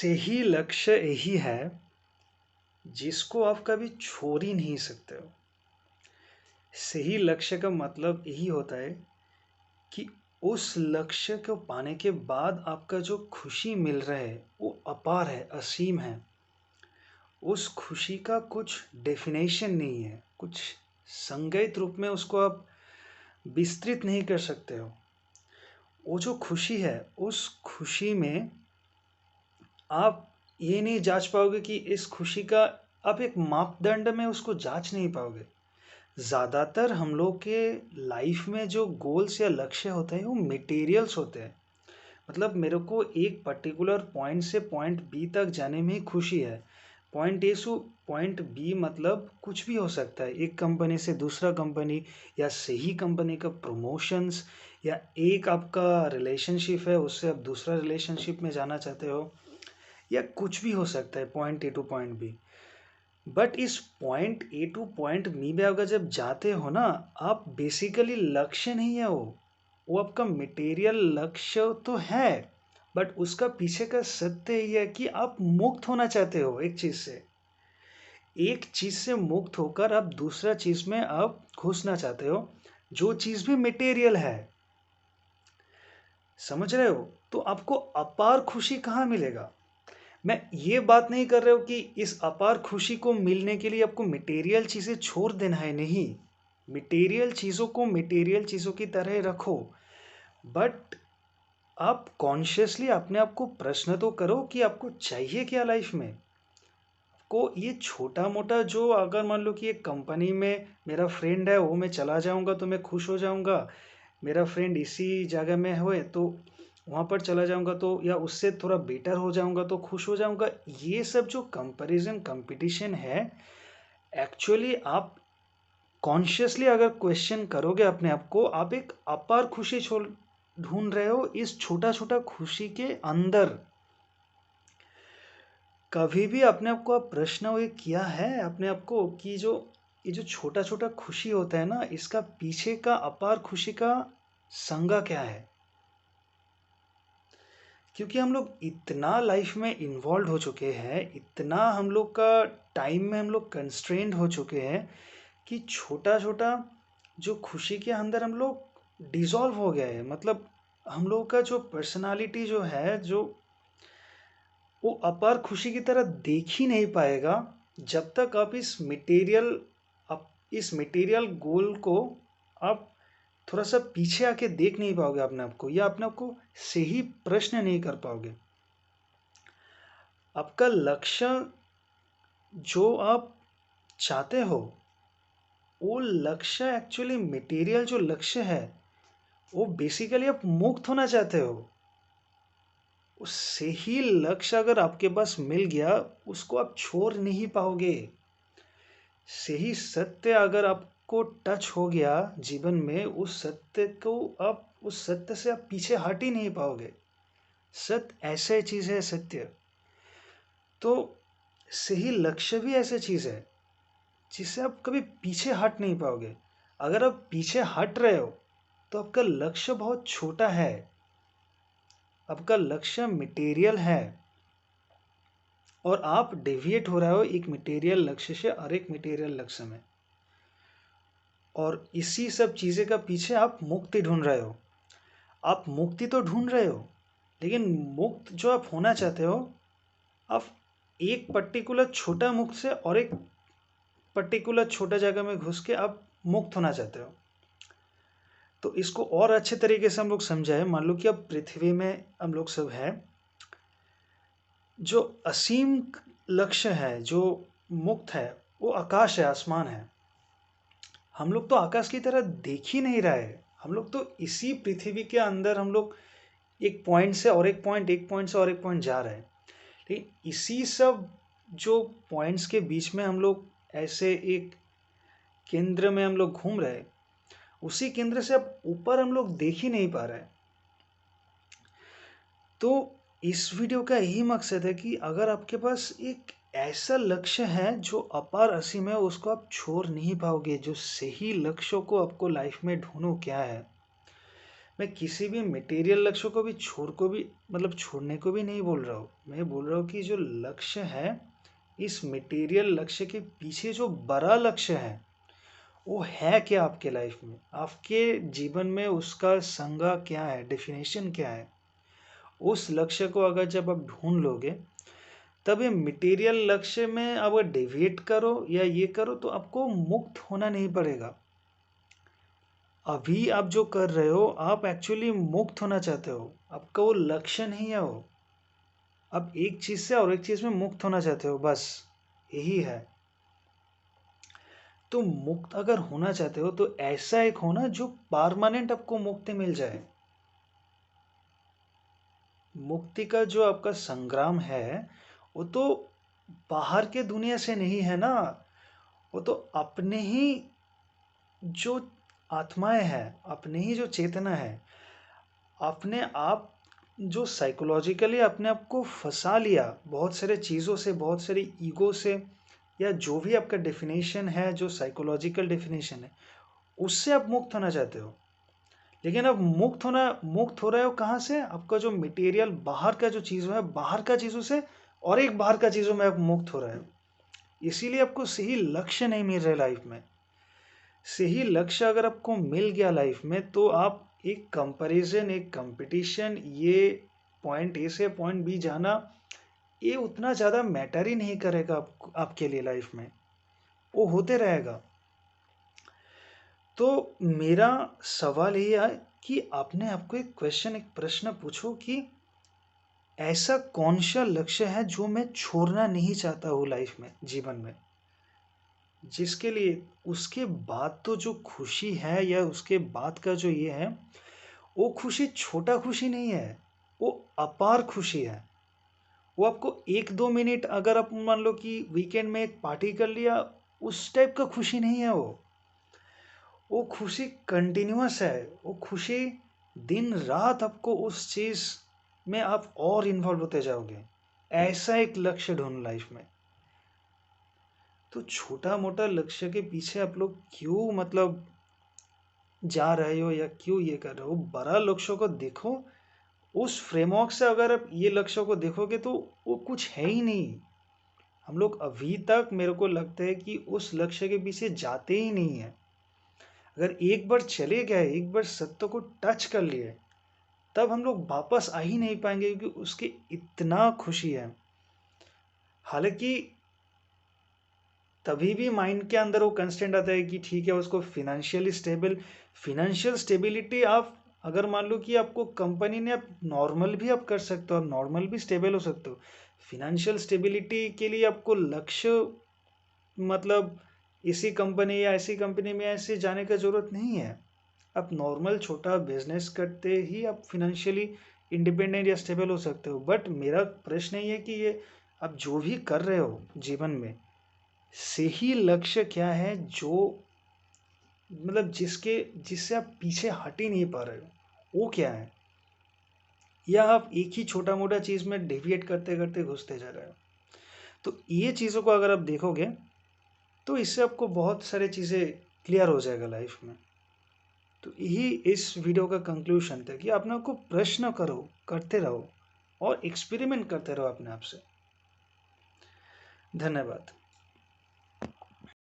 सही लक्ष्य यही है जिसको आप कभी छोड़ ही नहीं सकते हो। सही लक्ष्य का मतलब यही होता है कि उस लक्ष्य को पाने के बाद आपका जो खुशी मिल रहा है वो अपार है, असीम है। उस खुशी का कुछ डेफिनेशन नहीं है, कुछ संज्ञित रूप में उसको आप विस्तृत नहीं कर सकते हो। वो जो खुशी है, उस खुशी में आप ये नहीं जाँच पाओगे कि इस खुशी का आप एक मापदंड में उसको जाँच नहीं पाओगे। ज़्यादातर हम लोग के लाइफ में जो गोल्स या लक्ष्य होते हैं वो मटेरियल्स होते हैं। मतलब मेरे को एक पर्टिकुलर पॉइंट से पॉइंट बी तक जाने में ही खुशी है। पॉइंट ए से पॉइंट बी मतलब कुछ भी हो सकता है। एक कंपनी से दूसरा कंपनी या सही कंपनी का प्रमोशंस या एक आपका रिलेशनशिप है उससे आप दूसरा रिलेशनशिप में जाना चाहते हो या कुछ भी हो सकता है point A to point B. But इस point A to point B में अगर जब जाते हो ना, आप बेसिकली लक्ष्य नहीं है वो आपका मटेरियल लक्ष्य तो है। बट उसका पीछे का सत्य ये है कि आप मुक्त होना चाहते हो एक चीज से। एक चीज से मुक्त होकर आप दूसरा चीज में आप घुसना चाहते हो, जो चीज भी मटेरियल है। समझ रहे हो? तो आपको अपार खुशी कहाँ मिलेगा? मैं ये बात नहीं कर रहा हूँ कि इस अपार खुशी को मिलने के लिए आपको मटेरियल चीज़ें छोड़ देना है, नहीं। मटेरियल चीज़ों को मटेरियल चीज़ों की तरह रखो। बट आप कॉन्शियसली अपने आप को प्रश्न तो करो कि आपको चाहिए क्या लाइफ में। को ये छोटा मोटा जो अगर मान लो कि एक कंपनी में मेरा फ्रेंड है वो मैं चला जाऊंगा तो मैं खुश हो जाऊंगा, मेरा फ्रेंड इसी जगह में हुए तो वहाँ पर चला जाऊंगा तो या उससे थोड़ा बेटर हो जाऊंगा तो खुश हो जाऊंगा। ये सब जो कंपैरिजन कंपटीशन है, एक्चुअली आप कॉन्शियसली अगर क्वेश्चन करोगे अपने आप को, आप एक अपार खुशी छोड़ ढूंढ रहे हो इस छोटा छोटा खुशी के अंदर। कभी भी अपने आप को आप प्रश्न ये किया है अपने आप को कि जो ये जो छोटा छोटा खुशी होता है ना, इसका पीछे का अपार खुशी का संगा क्या है? क्योंकि हम लोग इतना लाइफ में इन्वॉल्व हो चुके हैं, इतना हम लोग का टाइम में हम लोग कंस्ट्रेंड हो चुके हैं कि छोटा छोटा जो खुशी के अंदर हम लोग डिसॉल्व हो गए हैं। मतलब हम लोगों का जो पर्सनालिटी जो है, जो वो अपार खुशी की तरह देख ही नहीं पाएगा जब तक आप इस मटेरियल गोल को आप थोड़ा सा पीछे आके देख नहीं पाओगे अपने आप को, या अपने आप को सही प्रश्न नहीं कर पाओगे। आपका लक्ष्य जो आप चाहते हो, वो लक्ष्य एक्चुअली मटेरियल जो लक्ष्य है वो बेसिकली आप मुक्त होना चाहते हो। उससे ही लक्ष्य अगर आपके पास मिल गया, उसको आप छोड़ नहीं पाओगे। सही सत्य अगर आपको टच हो गया जीवन में, उस सत्य को आप उस सत्य से आप पीछे हट ही नहीं पाओगे। सत्य ऐसा चीज है, सत्य। तो सही लक्ष्य भी ऐसी चीज है जिससे आप कभी पीछे हट नहीं पाओगे। अगर आप पीछे हट रहे हो तो आपका लक्ष्य बहुत छोटा है, आपका लक्ष्य मटेरियल है और आप डेविएट हो रहे हो एक मटेरियल लक्ष्य से और एक मटेरियल लक्ष्य में। और इसी सब चीज़ें का पीछे आप मुक्ति ढूंढ रहे हो। आप मुक्ति तो ढूंढ रहे हो, लेकिन मुक्त जो आप होना चाहते हो, आप एक पर्टिकुलर छोटा मुक्त से और एक पर्टिकुलर छोटा जगह में घुस के आप मुक्त होना चाहते हो। तो इसको और अच्छे तरीके से हम लोग समझाएं। मान लो कि अब पृथ्वी में हम लोग सब हैं, जो असीम लक्ष्य है, जो मुक्त है, वो आकाश है, आसमान है। हम लोग तो आकाश की तरह देख ही नहीं रहे। हम लोग तो इसी पृथ्वी के अंदर हम लोग एक पॉइंट से और एक पॉइंट, एक पॉइंट से और एक पॉइंट जा रहे हैं। लेकिन इसी सब जो पॉइंट्स के बीच में हम लोग ऐसे एक केंद्र में हम लोग घूम रहे हैं, उसी केंद्र से अब ऊपर हम लोग देख ही नहीं पा रहे हैं। तो इस वीडियो का यही मकसद है कि अगर आपके पास एक ऐसा लक्ष्य है जो अपार असीम है, उसको आप छोड़ नहीं पाओगे। जो सही लक्ष्यों को आपको लाइफ में ढूंढो क्या है, मैं किसी भी मटेरियल लक्ष्य को भी छोड़ने को भी नहीं बोल रहा हूँ। मैं बोल रहा हूँ कि जो लक्ष्य है, इस मटेरियल लक्ष्य के पीछे जो बड़ा लक्ष्य है, वो है क्या आपके लाइफ में? आपके जीवन में उसका संज्ञा क्या है? डेफिनेशन क्या है? उस लक्ष्य को अगर जब आप ढूँढ लोगे, तब ये मटेरियल लक्ष्य में अगर डेविएट करो या ये करो तो आपको मुक्त होना नहीं पड़ेगा। अभी आप जो कर रहे हो, आप एक्चुअली मुक्त होना चाहते हो। आपका वो लक्ष्य नहीं है वो। आप एक चीज़ से और एक चीज़ में मुक्त होना चाहते हो, बस यही है। तो मुक्त अगर होना चाहते हो तो ऐसा एक होना जो परमानेंट आपको मुक्ति मिल जाए। मुक्ति का जो आपका संग्राम है, वो तो बाहर के दुनिया से नहीं है ना, वो तो अपने ही जो आत्माएं हैं, अपने ही जो चेतना है, अपने आप जो साइकोलॉजिकली अपने आप को फंसा लिया बहुत सारे चीज़ों से, बहुत सारी ईगो से, या जो भी आपका डेफिनेशन है, जो साइकोलॉजिकल डेफिनेशन है, उससे आप मुक्त होना चाहते हो। लेकिन अब मुक्त हो रहे हो कहाँ से? आपका जो मटेरियल बाहर का जो चीज़ों है, बाहर का चीज़ों से, और एक बाहर का चीज़ों में आप मुक्त हो रहे हो। इसीलिए आपको सही लक्ष्य नहीं मिल रहा लाइफ में। सही लक्ष्य अगर आपको मिल गया लाइफ में, तो आप एक कंपैरिजन, एक कंपटीशन, ये पॉइंट ए से पॉइंट बी जाना, ये उतना ज़्यादा मैटर ही नहीं करेगा आपके लिए लाइफ में। वो होते रहेगा। तो मेरा सवाल ये है कि आपने आपको एक प्रश्न पूछो कि ऐसा कौन सा लक्ष्य है जो मैं छोड़ना नहीं चाहता हूँ लाइफ में, जीवन में, जिसके लिए उसके बाद तो जो खुशी है, या उसके बाद का जो ये है, वो खुशी छोटा खुशी नहीं है, वो अपार खुशी है। वो आपको 1-2 मिनट, अगर आप मान लो कि वीकेंड में एक पार्टी कर लिया, उस टाइप का खुशी नहीं है वो खुशी कंटिन्यूअस है। वो खुशी दिन रात आपको उस चीज़ में आप और इन्वॉल्व होते जाओगे। ऐसा एक लक्ष्य ढूंढ लाइफ में। तो छोटा मोटा लक्ष्य के पीछे आप लोग क्यों जा रहे हो, या क्यों ये कर रहे हो? बड़ा लक्ष्य को देखो। उस फ्रेमवर्क से अगर आप ये लक्ष्य को देखोगे तो वो कुछ है ही नहीं। हम लोग अभी तक, मेरे को लगता है कि उस लक्ष्य के पीछे जाते ही नहीं है। अगर एक बार चले गए, एक बार सत्य को टच कर लिए, तब हम लोग वापस आ ही नहीं पाएंगे, क्योंकि उसकी इतना खुशी है। हालांकि तभी भी माइंड के अंदर वो कंस्टेंट आता है कि ठीक है, उसको फिनेंशियल स्टेबिलिटी, आप अगर मान लो कि आपको कंपनी ने, आप नॉर्मल भी आप कर सकते हो, आप नॉर्मल भी स्टेबल हो सकते हो। फिनेंशियल स्टेबिलिटी के लिए आपको लक्ष्य, मतलब इसी कंपनी या ऐसी कंपनी में ऐसे जाने का जरूरत नहीं है। आप नॉर्मल छोटा बिजनेस करते ही आप फिनेंशियली इंडिपेंडेंट या स्टेबल हो सकते हो। बट मेरा प्रश्न ये है कि ये आप जो भी कर रहे हो जीवन में, सही लक्ष्य क्या है, जो जिससे आप पीछे हट ही नहीं पा रहे हो, वो क्या है? या आप एक ही छोटा मोटा चीज़ में डेविएट करते करते घुसते जा रहे हो? तो ये चीज़ों को अगर आप देखोगे, तो इससे आपको बहुत सारी चीज़ें क्लियर हो जाएगा लाइफ में। तो यही इस वीडियो का कंक्लूशन था कि अपने आप को प्रश्न करो, करते रहो, और एक्सपेरिमेंट करते रहो अपने आप से। धन्यवाद।